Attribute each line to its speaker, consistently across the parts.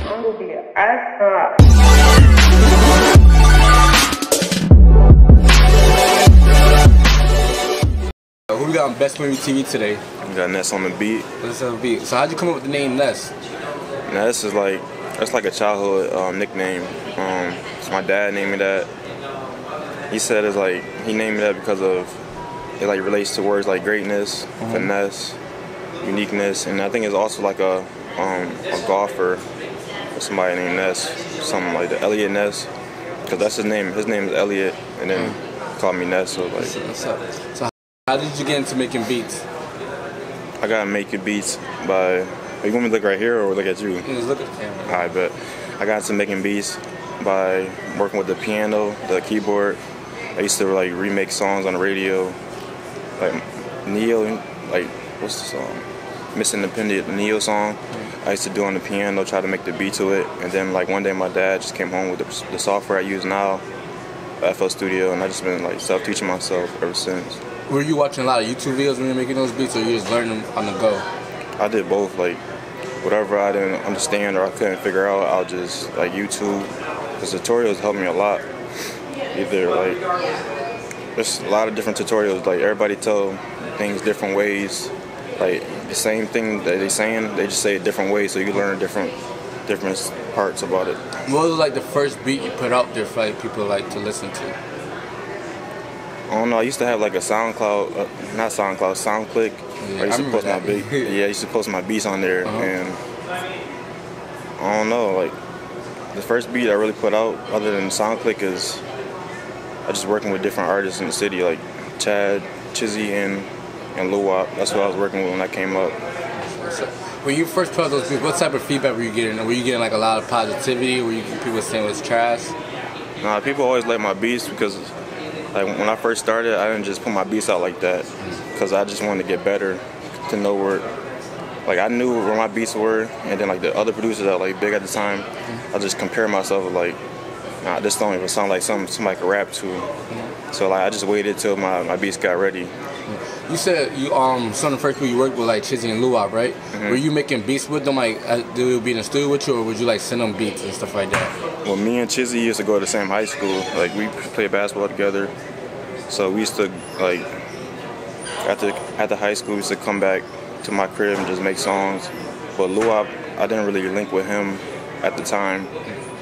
Speaker 1: I'm gonna be an astronaut.
Speaker 2: Who we got on Best Movie TV today?
Speaker 3: We got Ness On The Beat.
Speaker 2: Ness On The Beat. So how'd you come up with the name Ness?
Speaker 3: Ness is like, that's like a childhood nickname. So my dad named me that. He said it's like, he named me that because of, it like relates to words like greatness, finesse, uniqueness, and I think it's also like a golfer, somebody named Ness, something like that, Elliot Ness, because that's his name. His name is Elliot, and then he called me Ness. So like,
Speaker 2: So how did you get into making beats?
Speaker 3: I got making beats by. You want me to look right here or look at you?
Speaker 2: Just look at the camera.
Speaker 3: Alright, but I got into making beats by working with the piano, the keyboard. I used to like remake songs on the radio, like Neo, like what's the song? Miss Independent, the Neo song. I used to do on the piano, try to make the beat to it, and then like one day my dad just came home with the software I use now, FL Studio, and I just been like self-teaching myself ever since.
Speaker 2: Were you watching a lot of YouTube videos when you're making those beats, or you just learning them on the go?
Speaker 3: I did both. Like whatever I didn't understand or I couldn't figure out, I'll just like YouTube. Because tutorials helped me a lot. Either like there's a lot of different tutorials. Like everybody tell things different ways. Like the same thing that they saying, they just say it different ways, so you can learn different parts about it.
Speaker 2: What was like the first beat you put out there for like people like to listen to?
Speaker 3: I don't know. I used to have like a SoundCloud, not SoundCloud, SoundClick.
Speaker 2: Yeah,
Speaker 3: I used to post my beats. Yeah, I used to post my beats on there, and I don't know. Like the first beat I really put out, other than SoundClick, is I just working with different artists in the city, like Chad, Chizzy, and Lil Wop. That's what I was working with when I came up.
Speaker 2: So, when you first put out those beats, what type of feedback were you getting? Were you getting like a lot of positivity? Were you people saying it was trash?
Speaker 3: Nah, people always like my beats because. Like when I first started, I didn't just put my beats out like that because I just wanted to get better, to know where, like I knew where my beats were, and then like the other producers that were like big at the time, I just compare myself with like, nah, this don't even sound like something somebody could rap to. So like I just waited till my beats got ready.
Speaker 2: You said you some of the first people you worked with like Chizzy and Lil Wop, right? Were you making beats with them? Like did they be in the studio with you, or would you like send them beats and stuff like that?
Speaker 3: Well, me and Chizzy used to go to the same high school. Like we played basketball together, so we used to like after high school we used to come back to my crib and just make songs. But Lil Wop, I didn't really link with him at the time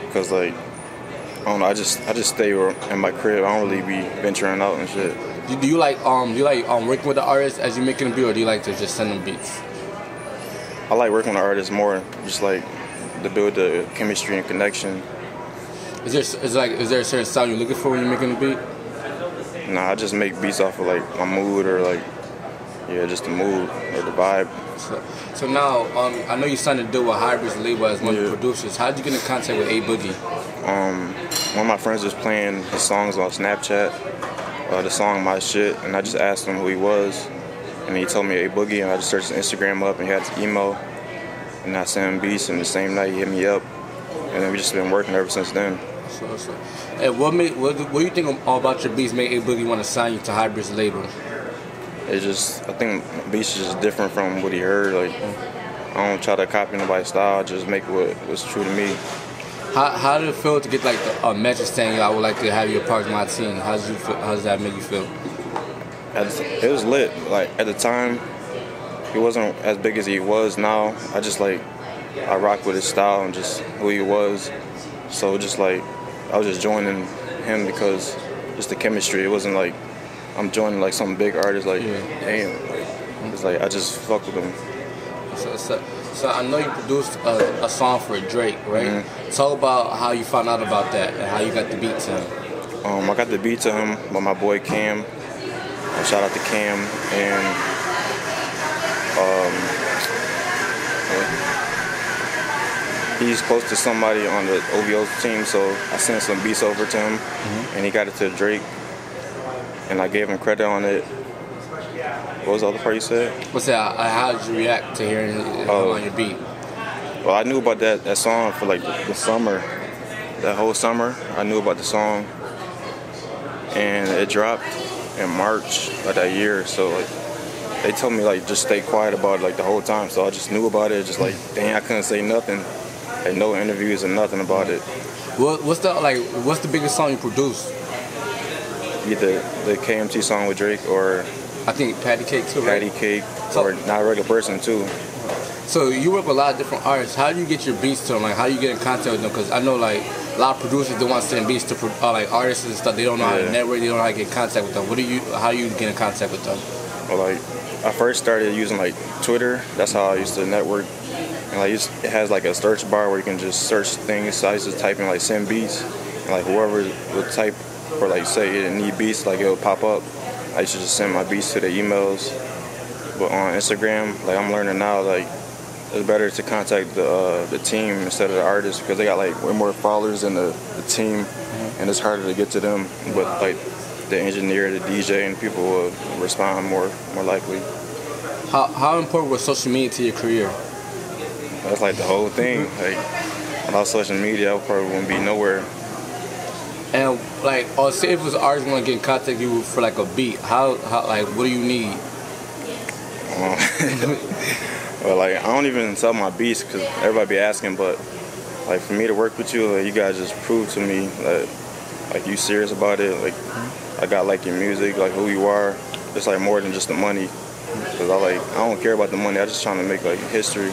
Speaker 3: because like I don't know, I just stay in my crib. I don't really be venturing out and shit.
Speaker 2: Do you like working with the artists as you making a beat, or do you like to just send them beats?
Speaker 3: I like working with the artists more, just like to build the chemistry and connection.
Speaker 2: Is there a certain sound you're looking for when you're making a beat?
Speaker 3: Nah, I just make beats off of like my mood or like just the mood or the vibe.
Speaker 2: So now I know you signed a deal with Highbridge label as one of the producers. How did you get in contact with A Boogie?
Speaker 3: One of my friends was playing his songs on Snapchat. The song My Shit, and I just asked him who he was, and he told me A Boogie, and I just searched his Instagram up, and he had his email, and I sent him beats, and the same night he hit me up, and then we just been working ever since then.
Speaker 2: And what do you think about your beats made A Boogie want to sign you to Highbridge label?
Speaker 3: I think beats is just different from what he heard. Like I don't try to copy nobody's style, I just make what's true to me.
Speaker 2: How did it feel to get like a message saying I would like to have you a part of my team? How does that make you feel?
Speaker 3: It was lit. Like at the time, he wasn't as big as he was now. I rock with his style and just who he was. So just like I was just joining him because just the chemistry. It wasn't like I'm joining like some big artist. Like damn, like, it's like I just fuck with him.
Speaker 2: So I know you produced a song for Drake, right? Talk about how you found out about that and how you got the beat to him.
Speaker 3: I got the beat to him by my boy Cam. Shout out to Cam, and he's close to somebody on the OVO team, so I sent some beats over to him, and he got it to Drake, and I gave him credit on it. What was the other part you said?
Speaker 2: What's that? How did you react to hearing it on your beat?
Speaker 3: Well, I knew about that song for like the summer. That whole summer, I knew about the song. And it dropped in March of that year. So like, they told me like just stay quiet about it like the whole time. So I just knew about it. Just like, dang, I couldn't say nothing. Like no interviews or nothing about it.
Speaker 2: What's the biggest song you produced?
Speaker 3: Either the KMT song with Drake or
Speaker 2: I think Patty Cake too, right?
Speaker 3: Patty Cake or Not a Regular Person too.
Speaker 2: So you work with a lot of different artists. How do you get your beats to them? Like how you get in contact with them? Because I know like a lot of producers don't want to send beats to like artists and stuff. They don't know how to network. They don't know how to get in contact with them. How do you get in contact with them?
Speaker 3: Well, like I first started using like Twitter. That's how I used to network. And like it has like a search bar where you can just search things. So I used to type in like send beats, and like whoever would type or like say it need beats, like it would pop up. I used to just send my beats to their emails. But on Instagram, like I'm learning now, like it's better to contact the team instead of the artist because they got like way more followers than the team, and it's harder to get to them. But like the engineer, the DJ, and people will respond more likely.
Speaker 2: How important was social media to your career?
Speaker 3: That's like the whole thing. Like without social media, I probably wouldn't be nowhere.
Speaker 2: And like, or say if it was an artist want to get in contact with you for like a beat, how like what do you need?
Speaker 3: Well, like I don't even sell my beats because everybody be asking, but like for me to work with you, like, you guys just prove to me that like you serious about it. Like I got like your music, like who you are. It's like more than just the money. Cause I don't care about the money. I just trying to make like history.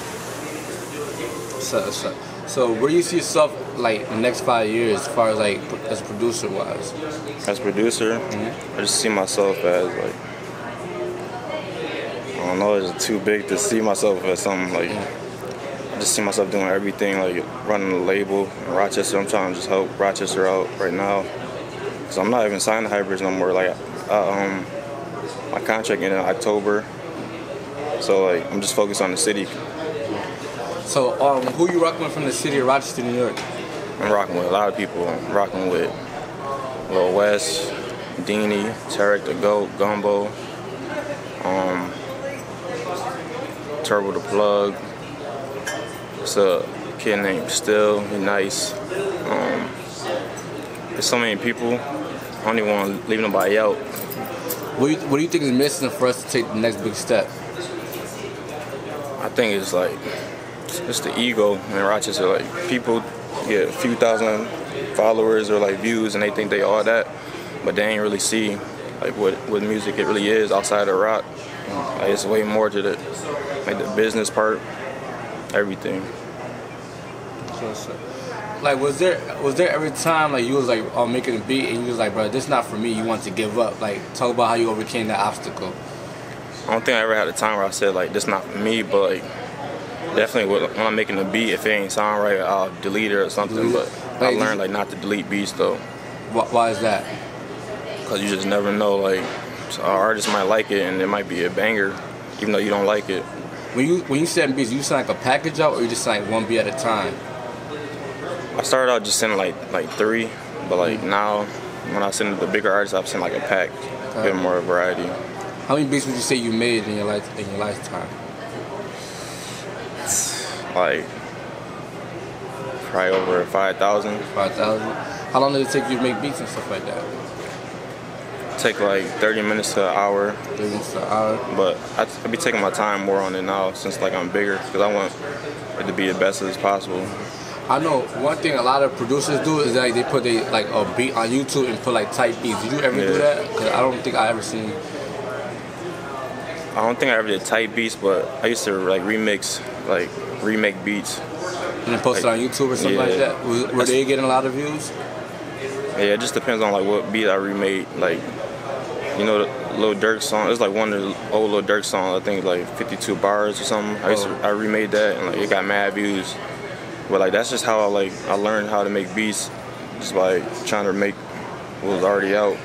Speaker 2: So where do you see yourself like in the next 5 years, as far as like as a producer wise?
Speaker 3: As a producer, I just see myself as like, I don't know, it's too big to see myself as something like. I just see myself doing everything, like running a label in Rochester. I'm trying to just help Rochester out right now. Cause I'm not even signed to Highbridge no more. Like my contract ended in October, so like I'm just focused on the city.
Speaker 2: So who you rocking with from the city of Rochester, New York?
Speaker 3: I'm rocking with a lot of people. I'm rocking with Lil West, Deanie, Tarek the Goat, Gumbo, Turbo the Plug. It's a kid named Still, he's nice. There's so many people, I don't even want to leave nobody out.
Speaker 2: What do you think is missing for us to take the next big step?
Speaker 3: I think it's like, it's the ego in Rochester. Like people get a few thousand followers or like views and they think they all that, but they ain't really see like what music it really is outside of rock. Like it's way more to like the business part, everything.
Speaker 2: Like was there every time like you was like making a beat and you was like, bro, this not for me, you want to give up? Like talk about how you overcame that obstacle.
Speaker 3: I don't think I ever had a time where I said like this not for me, but like definitely when I'm making a beat, if it ain't sound right, I'll delete it or something. But I learned like not to delete beats though.
Speaker 2: Why is that?
Speaker 3: Because you just never know. Like an artist might like it and it might be a banger, even though you don't like it.
Speaker 2: When you send beats, you send like a package out or you just send like one beat at a time?
Speaker 3: I started out just sending like 3, but like now when I send the bigger artists, I've sent like a pack, a bit more variety.
Speaker 2: How many beats would you say you made in your lifetime?
Speaker 3: Like probably over 5,000.
Speaker 2: 5,000. How long did it take you to make beats and stuff like that?
Speaker 3: Take like 30 minutes to an hour.
Speaker 2: 30 minutes to an hour.
Speaker 3: But I be taking my time more on it now since like I'm bigger because I want it to be the best as possible.
Speaker 2: I know one thing a lot of producers do is like they put like a beat on YouTube and put like tight beats. Did you ever do that? Because I don't think I ever seen.
Speaker 3: I don't think I ever did tight beats, but I used to like remake beats.
Speaker 2: And then post it on YouTube or something like that? Were they getting a lot of views?
Speaker 3: Yeah, it just depends on like what beat I remade. Like, you know, the Lil Durk song. It's like one of the old Lil Durk songs. I think like 52 bars or something. I remade that and like it got mad views. But like that's just how I learned how to make beats, just by trying to make what was already out.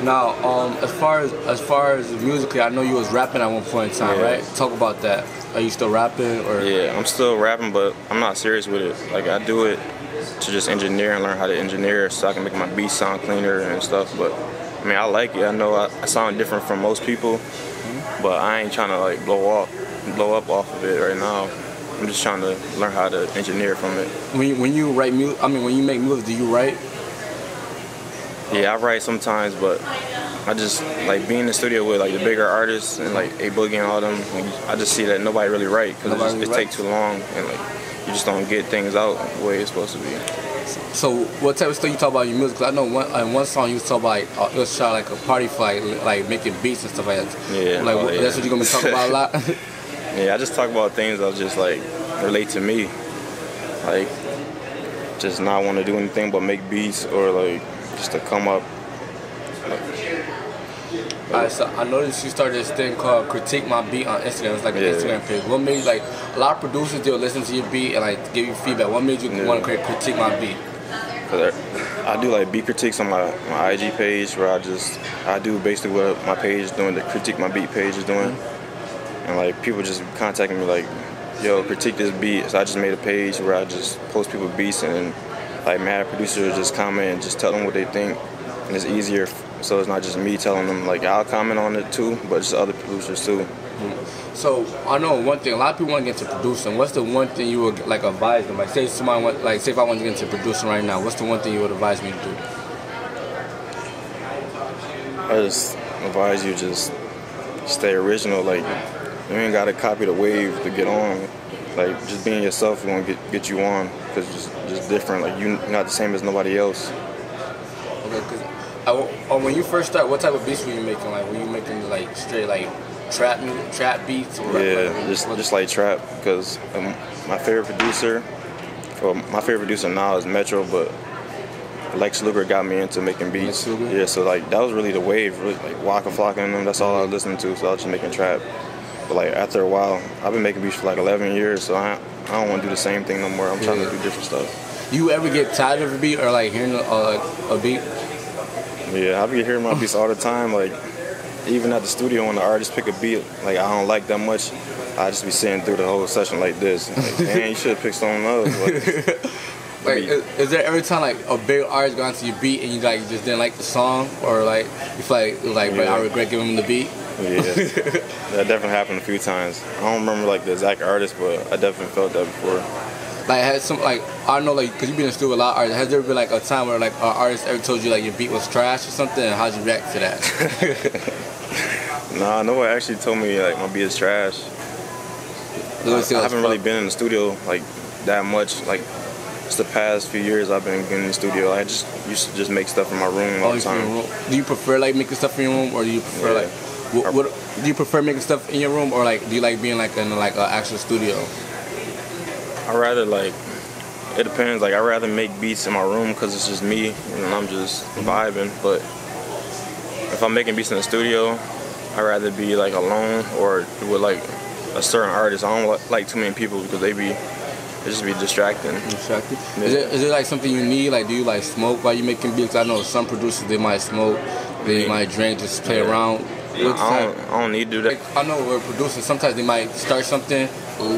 Speaker 2: Now, as far as musically, I know you was rapping at one point in time, right? Talk about that. Are you still rapping or? Yeah,
Speaker 3: I'm still rapping, but I'm not serious with it. Like I do it to just engineer and learn how to engineer, so I can make my beats sound cleaner and stuff. But I mean, I like it. I know I sound different from most people, but I ain't trying to like blow up off of it right now. I'm just trying to learn how to engineer from it.
Speaker 2: When you write music, when you make music, do you write?
Speaker 3: Yeah, I write sometimes, but I just like being in the studio with like the bigger artists and like A Boogie and all them. I just see that nobody really write because it takes too long and like you just don't get things out the way it's supposed to be.
Speaker 2: So what type of stuff you talk about in your music? 'Cause I know one song you talk about like it was shot like a party fight, like making beats and stuff like that.
Speaker 3: Yeah,
Speaker 2: like that's what you're gonna be talking about a lot.
Speaker 3: Yeah, I just talk about things that just like relate to me, like just not want to do anything but make beats or like just to come up.
Speaker 2: Alright, so I noticed you started this thing called Critique My Beat on Instagram. It's like an Instagram page. What made you, like, a lot of producers, they'll listen to your beat and like give you feedback. What made you want to critique my beat?
Speaker 3: Cause I do like beat critiques on my IG page where I do basically what my page is doing, the Critique My Beat page is doing. And like people just contacting me like, yo, critique this beat. So I just made a page where I just post people beats and like mad producers just comment and just tell them what they think. And it's easier, so it's not just me telling them, like I'll comment on it too, but just other producers too.
Speaker 2: So I know one thing, a lot of people want to get into producing. What's the one thing you would like advise them? Like say if I want to get into producing right now, what's the one thing you would advise me to do?
Speaker 3: I just advise you just stay original. Like you ain't gotta copy the wave to get on. Like just being yourself is gonna get you on, because it's just different. Like you're not the same as nobody else.
Speaker 2: Okay, cause when you first started, what type of beats were you making? Like were you making like straight like trap beats? Or
Speaker 3: just like trap. Because my favorite producer now is Metro, but Lex Luger got me into making beats. Yeah, so like that was really the wave, really, like Waka Flocka and them. That's all I was listening to. So I was just making trap. But like after a while, I've been making beats for like 11 years, so I don't want to do the same thing no more. I'm trying to do different stuff.
Speaker 2: You ever get tired of a beat or like hearing a beat?
Speaker 3: Yeah, I be hearing my beats all the time. Like even at the studio when the artists pick a beat, like I don't like that much, I just be sitting through the whole session like this. Like, man, you should have picked something else.
Speaker 2: Like, is there every time like a big artist got onto your beat and you like just didn't like the song, or like you feel like it was like, but I regret giving him the beat?
Speaker 3: Yeah, that definitely happened a few times. I don't remember like the exact artist, but I definitely felt that before.
Speaker 2: Like had some like I don't know, like because you've been in the studio with a lot of artists. Has there been like a time where like an artist ever told you like your beat was trash or something, and how'd you react to that?
Speaker 3: Nah, nobody actually told me like my beat is trash. I haven't really been in the studio like that much. Like just the past few years I've been in the studio. I just used to just make stuff in my room all the time.
Speaker 2: Do you prefer like making stuff in your room, or do you prefer like what do you prefer making stuff in your room, or like do you like being like in like an actual studio?
Speaker 3: I rather like, it depends. Like I rather make beats in my room because it's just me and I'm just vibing. But if I'm making beats in the studio, I rather be like alone or with like a certain artist. I don't like too many people because they just be distracting.
Speaker 2: Distracted? Yeah. Is it like something you need? Like do you like smoke while you making beats? I know some producers they might smoke, they might drink, just play around.
Speaker 3: I don't need to do that.
Speaker 2: Like, I know we're producers. Sometimes they might start something,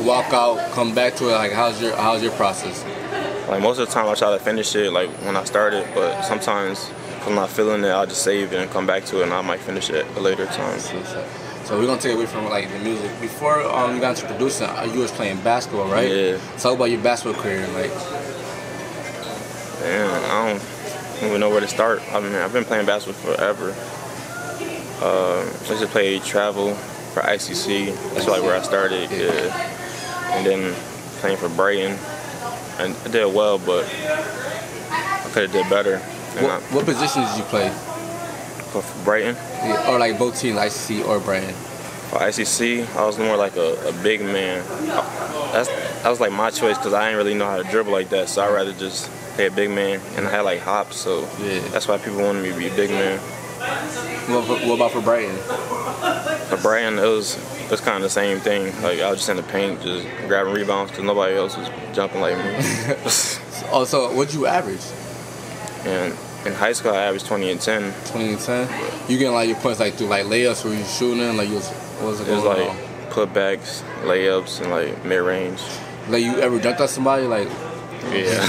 Speaker 2: walk out, come back to it. Like how's your process?
Speaker 3: Like most of the time I try to finish it like when I started, but sometimes if I'm not feeling it, I'll just save it and come back to it, and I might finish it at a later time.
Speaker 2: So we're gonna take away from like the music. Before you got into producing, you was playing basketball, right? Yeah. Talk about your basketball career, like.
Speaker 3: Man, I don't even know where to start. I mean, I've been playing basketball forever. I used to play travel for ICC. That's like where I started. Yeah. And then playing for Brighton, and I did well, but I could have did better.
Speaker 2: What positions did you play?
Speaker 3: For Brighton?
Speaker 2: Yeah, or like both teams, ICC or Brighton?
Speaker 3: For ICC, I was more like a big man. That was like my choice because I didn't really know how to dribble like that, so I'd rather just play a big man, and I had like hops, so that's why people wanted me to be a big man.
Speaker 2: What about for Brighton?
Speaker 3: For Brighton, it was kind of the same thing. Like I was just in the paint, just grabbing rebounds because nobody else was jumping like me.
Speaker 2: Oh, so what'd you average?
Speaker 3: And in high school, I averaged 20 and 10.
Speaker 2: 20 and 10? You getting like your points like through like layups, or you shooting? Like what was it going on?
Speaker 3: It was like putbacks, layups, and like mid range.
Speaker 2: Like you ever jumped at somebody? Like
Speaker 3: yeah.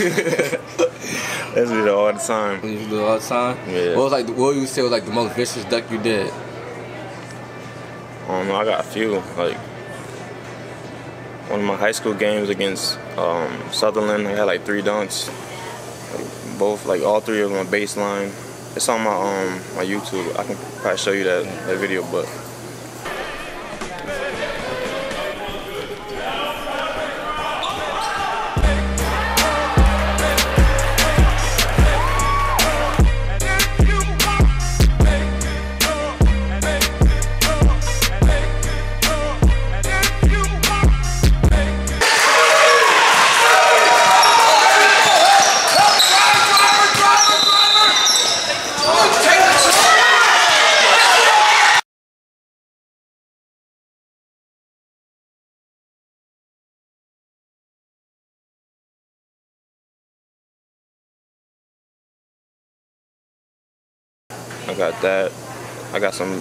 Speaker 3: That's what you do all the time.
Speaker 2: You do it all the time?
Speaker 3: Yeah.
Speaker 2: What would you say was like the most vicious dunk you did?
Speaker 3: I got a few. Like one of my high school games against Sutherland, I had like 3 dunks. Like, all 3 of them on baseline. It's on my YouTube. I can probably show you that video, but. I got that. I got some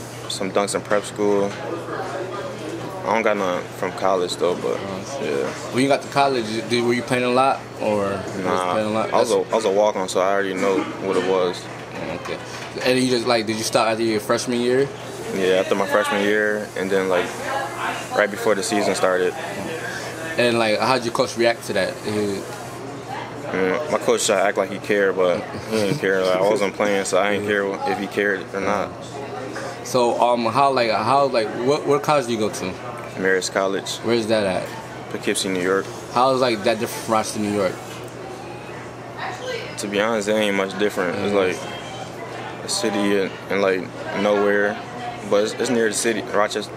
Speaker 3: dunks in prep school. I don't got none from college though, but yeah.
Speaker 2: When you got to college, were you playing a lot or?
Speaker 3: Nah,
Speaker 2: playing a lot?
Speaker 3: I was a walk-on, so I already know what it was.
Speaker 2: Okay. And you just did you start after your freshman year?
Speaker 3: Yeah, after my freshman year, and then like right before the season started.
Speaker 2: And how'd your coach react to that?
Speaker 3: My coach tried to act like he cared, but he didn't care. Like, I wasn't playing, so I didn't care if he cared or not.
Speaker 2: So what college do you go to?
Speaker 3: Marist College.
Speaker 2: Where's that at?
Speaker 3: Poughkeepsie, New York.
Speaker 2: How is that different from Rochester, New York?
Speaker 3: To be honest, it ain't much different. It's like a city and like nowhere, but it's near the city, Rochester.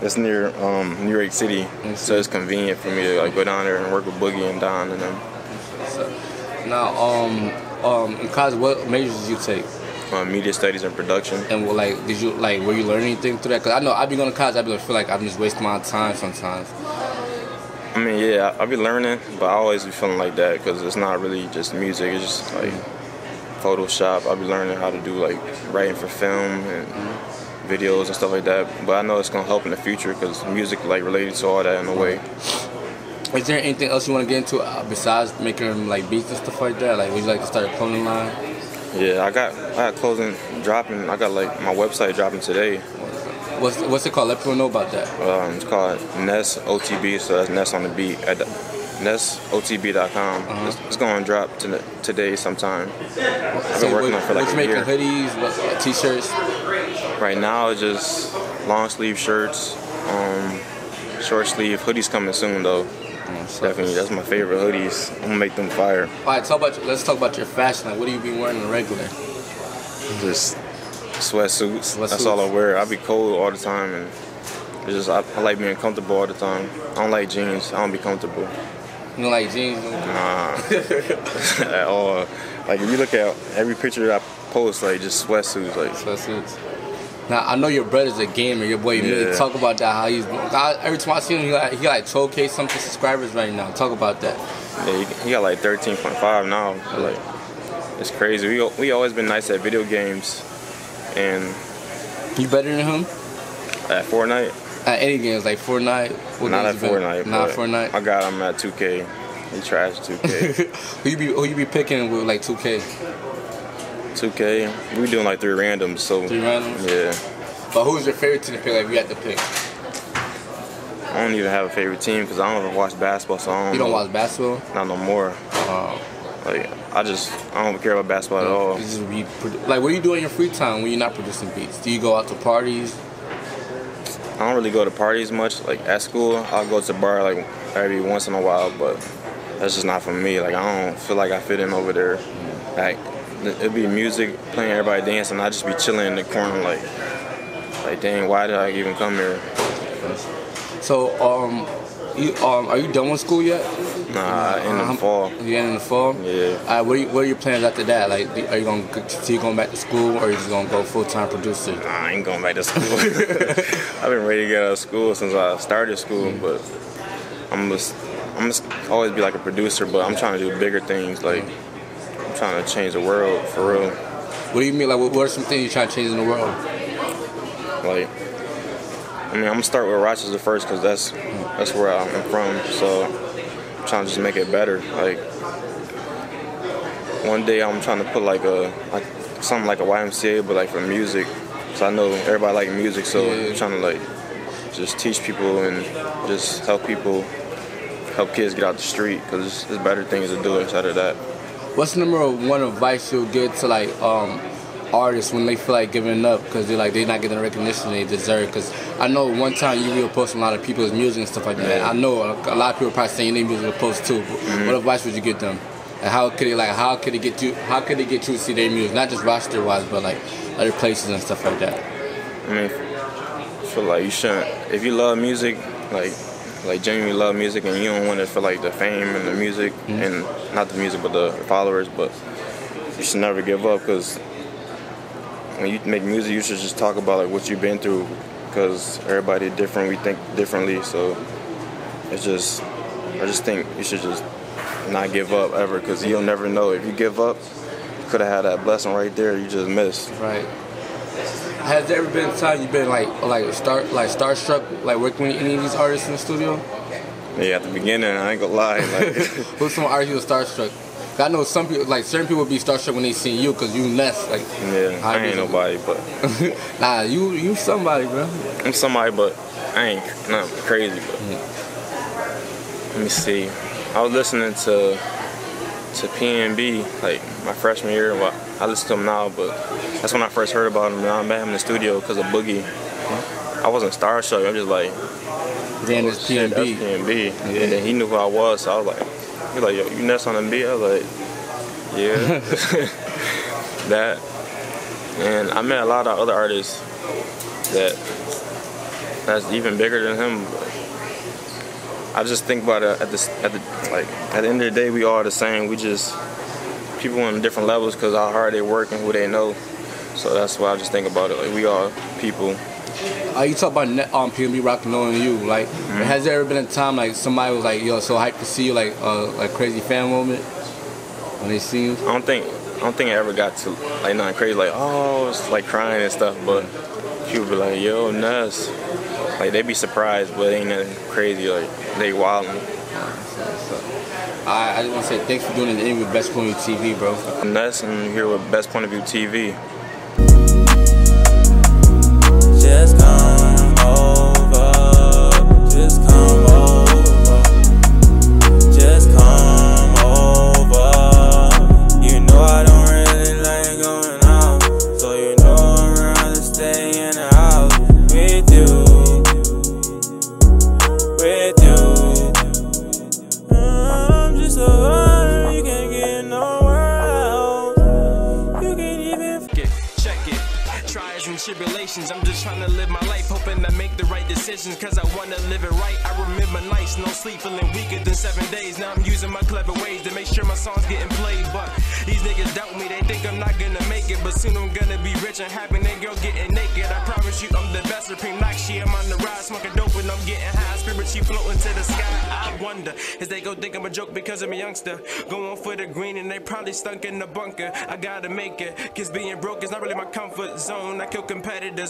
Speaker 3: It's near New York City, so it's convenient for me to go down there and work with Boogie and Don and them.
Speaker 2: Now, in college, what majors did you take?
Speaker 3: Media studies and production.
Speaker 2: And did you were you learning anything through that? Cause I know I've been going to college, I feel like I'm just wasting my time sometimes.
Speaker 3: I mean, yeah, I be learning, but I always be feeling like that because it's not really just music. It's just like Photoshop. I be learning how to do writing for film and videos and stuff like that. But I know it's gonna help in the future because music related to all that in a way.
Speaker 2: Is there anything else you want to get into besides making beats and stuff like that? Would you like to start a clothing line?
Speaker 3: Yeah, I got clothing dropping. I got my website dropping today.
Speaker 2: What's it called? Let people know about that.
Speaker 3: It's called Ness OTB, so that's Ness On The Beat at nessotb.com. It's going to drop today sometime. I've been working on it for a year.
Speaker 2: Making hoodies, t-shirts?
Speaker 3: Right now it's just long sleeve shirts, short sleeve. Hoodies coming soon though. Definitely, that's my favorite hoodies. I'm gonna make them fire.
Speaker 2: All right, let's talk about your fashion. What do you be wearing on regular?
Speaker 3: Just sweatsuits. That's all I wear. I be cold all the time, and it's just I like being comfortable all the time. I don't like jeans. I don't be comfortable.
Speaker 2: You don't like jeans?
Speaker 3: Nah, at all. If you look at every picture that I post, just sweatsuits.
Speaker 2: Sweatsuits. Now I know your brother's a gamer. Your boy, you talk about that. How every time I see him, he got 12K something subscribers right now. Talk about that.
Speaker 3: Yeah, he got 13.5 now. It's crazy. We always been nice at video games, and
Speaker 2: you better than him
Speaker 3: at Fortnite.
Speaker 2: At any games Fortnite.
Speaker 3: Not at Fortnite.
Speaker 2: Not Fortnite.
Speaker 3: I got him at 2K. He trashed 2K.
Speaker 2: who you be picking with 2K?
Speaker 3: 2K, we doing 3 randoms, so
Speaker 2: 3 randoms?
Speaker 3: Yeah.
Speaker 2: But who's your favorite team to pick if you had to pick?
Speaker 3: I don't even have a favorite team because I don't even watch basketball, so I don't
Speaker 2: You don't watch basketball?
Speaker 3: Not no more. I don't care about basketball at all.
Speaker 2: What do you do in your free time when you're not producing beats? Do you go out to parties?
Speaker 3: I don't really go to parties much. At school, I'll go to the bar every once in a while, but that's just not for me. I don't feel like I fit in over there. It'd be music playing, everybody dancing. I just be chilling in the corner, dang, why did I even come here?
Speaker 2: So, are you done with school yet?
Speaker 3: Nah, in the fall.
Speaker 2: You in the fall?
Speaker 3: Yeah.
Speaker 2: What are your plans after that? Are you gonna continue going back to school, or are you just gonna go full-time producer?
Speaker 3: Nah, I ain't going back to school. I've been ready to get out of school since I started school, but I'm just always be a producer. But I'm trying to do bigger things, I'm trying to change the world for real.
Speaker 2: What do you mean? What are some things you're trying to change in the world?
Speaker 3: I'm gonna start with Rochester first because that's where I'm from. So I'm trying to just make it better. One day I'm trying to put something like a YMCA, but for music. So I know everybody like music, so I'm trying to just teach people and just help kids get out the street because there's better things to do instead of that.
Speaker 2: What's the number one advice you'll give to artists when they feel like giving up because they're not getting the recognition they deserve? Because I know one time you were posting a lot of people's music and stuff like that. I know a lot of people probably saying their music to post too. But what advice would you give them? And how could they get you to see their music, not just Rochester wise, but like other places and stuff like that?
Speaker 3: I mean, I feel like you shouldn't. If you love music, like genuinely love music, and you don't want it for like the fame and the music, and not the music but the followers, but you should never give up, because when you make music, you should just talk about like what you've been through, because everybody different, we think differently, so I just think you should just not give up ever, because you'll never know. If you give up, you could have had that blessing right there you just missed.
Speaker 2: Right. Has there ever been a time you've been starstruck, like working with any of these artists in the studio?
Speaker 3: Yeah, at the beginning, I ain't gonna lie. Like,
Speaker 2: who's some artists you were starstruck? I know some people, like certain people, be starstruck when they see you because you Ness. Like,
Speaker 3: yeah, I ain't nobody, but
Speaker 2: nah, you somebody, bro.
Speaker 3: I'm somebody, but I ain't not crazy. But let me see. I was listening to P&B like my freshman year. Well, I listen to him now, but that's when I first heard about him. And I met him in the studio because of Boogie. I wasn't starstruck. I'm just like,
Speaker 2: then it's P&B.
Speaker 3: That's P&B. Yeah. And then he knew who I was, so I was like, he's like, yo, you Ness on the Beat? I was like, yeah. That. And I met a lot of other artists that's even bigger than him. I just think about it at the end of the day, we all the same. We just people on different levels because how hard they work and who they know. So that's why I just think about it. Like, we all people.
Speaker 2: You talk about P&B Rock knowing you. Like, has there ever been a time like somebody was like, yo, so hyped to see you, like crazy fan moment when they see you?
Speaker 3: I don't think it ever got to like nothing crazy. Like, oh, it's like crying and stuff. But people be like, yo, Ness. Like, they be surprised, but it ain't nothing crazy. Like, they wildin'.
Speaker 2: I just want to say thanks for doing the interview with Best Point of View TV, bro.
Speaker 3: I'm Ness, and I'm here with Best Point of View TV.
Speaker 4: Just come over. Just come over. Just come over. You know I don't really like going out, so you know I'd rather stay in the house with you. I'm just a runner, you can't get nowhere else. You can't even check it. Trials and tribulations, I'm just trying to live my life, hoping I make the right decisions, cause I wanna live it right. I remember nights, no sleep, feeling weaker than 7 days. Now I'm using my clever ways to make sure my songs getting played. But these niggas doubt me, they think I'm not gonna make it, but soon I'm gonna be rich and happy, that girl getting naked. I promise you I'm the best. Supreme Nakshi, I'm on the rise, smoking dope and I'm getting high. Spirit she floating to the sky. I wonder if they go think I'm a joke because I'm a youngster, going for the green and they probably stunk in the bunker. I gotta make it, cause being broke is not really my comfort zone. I kill competitors.